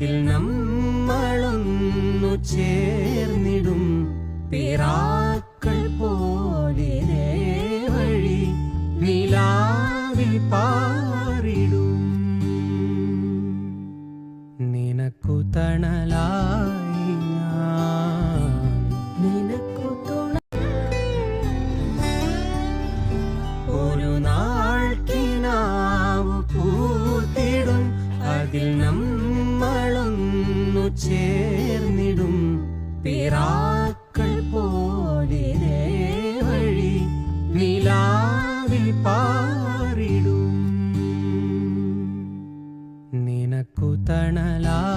അതിൽ നമ്മളൊന്നു ചേർന്നിടും പിറാക്കൾ പോലെ വഴി നിലാവിൽ പാറിടും. നിനക്കു തണലായി ഞാൻ, നിനക്കു തുണ ഒരു നാൾ കിനാവു പൂത്തിടും. അതിൽ നമ്മളൊന്നു ചേർന്നിടും പിറാക്കൾ പോലെ വഴി നിലാവിൽ പാറിടും. നിനക്കു തണലായി